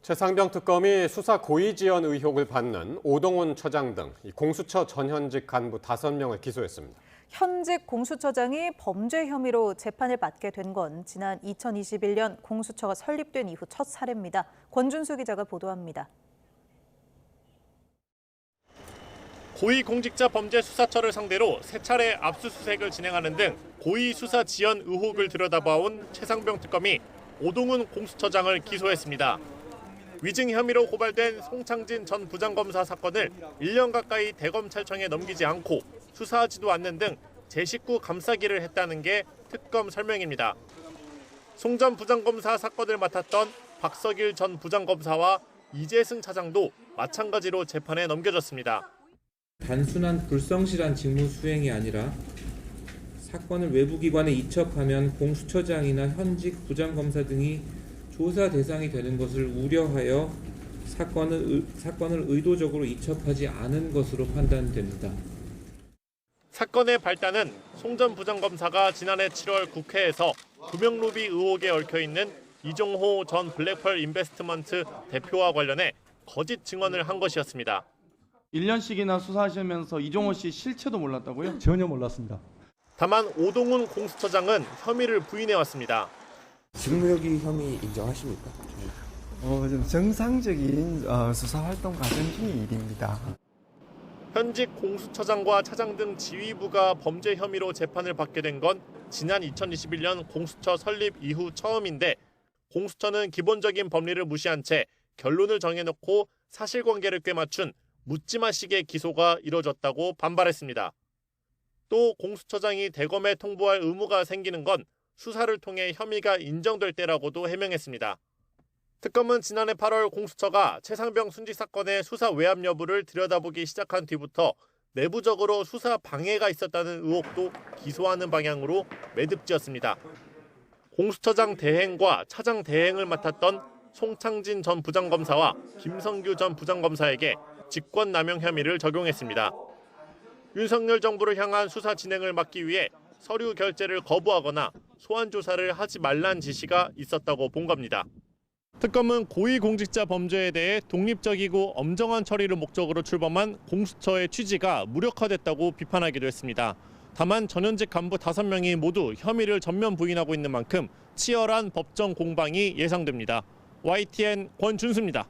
최상병 특검이 수사 고의 지연 의혹을 받는 오동훈 처장 등 공수처 전현직 간부 5명을 기소했습니다. 현직 공수처장이 범죄 혐의로 재판을 받게 된 건 지난 2021년 공수처가 설립된 이후 첫 사례입니다. 권준수 기자가 보도합니다. 고위공직자범죄수사처를 상대로 3차례 압수수색을 진행하는 등 고의 수사 지연 의혹을 들여다봐온 최상병 특검이 오동훈 공수처장을 기소했습니다. 위증 혐의로 고발된 송창진 전 부장검사 사건을 1년 가까이 대검찰청에 넘기지 않고 수사하지도 않는 등 제 식구 감싸기를 했다는 게 특검 설명입니다. 송 전 부장검사 사건을 맡았던 박석일 전 부장검사와 이재승 차장도 마찬가지로 재판에 넘겨졌습니다. 단순한 불성실한 직무 수행이 아니라 사건을 외부 기관에 이첩하면 공수처장이나 현직 부장검사 등이 조사 대상이 되는 것을 우려하여 사건을 의도적으로 이첩하지 않은 것으로 판단됩니다. 사건의 발단은 송 전 부장검사가 지난해 7월 국회에서 금융로비 의혹에 얽혀있는 이종호 전 블랙펄 인베스트먼트 대표와 관련해 거짓 증언을 한 것이었습니다. 1년씩이나 수사하시면서 이종호 씨 실체도 몰랐다고요? 전혀 몰랐습니다. 다만 오동훈 공수처장은 혐의를 부인해왔습니다. 직무유기 혐의 인정하십니까? 좀 정상적인 수사활동 과정 중의 일입니다. 현직 공수처장과 차장 등 지휘부가 범죄 혐의로 재판을 받게 된 건 지난 2021년 공수처 설립 이후 처음인데 공수처는 기본적인 법리를 무시한 채 결론을 정해놓고 사실관계를 꿰맞춘 묻지마식의 기소가 이뤄졌다고 반발했습니다. 또 공수처장이 대검에 통보할 의무가 생기는 건 수사를 통해 혐의가 인정될 때라고도 해명했습니다. 특검은 지난해 8월 공수처가 최상병 순직 사건의 수사 외압 여부를 들여다보기 시작한 뒤부터 내부적으로 수사 방해가 있었다는 의혹도 기소하는 방향으로 매듭지었습니다. 공수처장 대행과 차장 대행을 맡았던 송창진 전 부장검사와 김성규 전 부장검사에게 직권남용 혐의를 적용했습니다. 윤석열 정부를 향한 수사 진행을 막기 위해 서류 결제를 거부하거나 소환 조사를 하지 말란 지시가 있었다고 본 겁니다. 특검은 고위공직자 범죄에 대해 독립적이고 엄정한 처리를 목적으로 출범한 공수처의 취지가 무력화됐다고 비판하기도 했습니다. 다만 전현직 간부 5명이 모두 혐의를 전면 부인하고 있는 만큼 치열한 법정 공방이 예상됩니다. YTN 권준수입니다.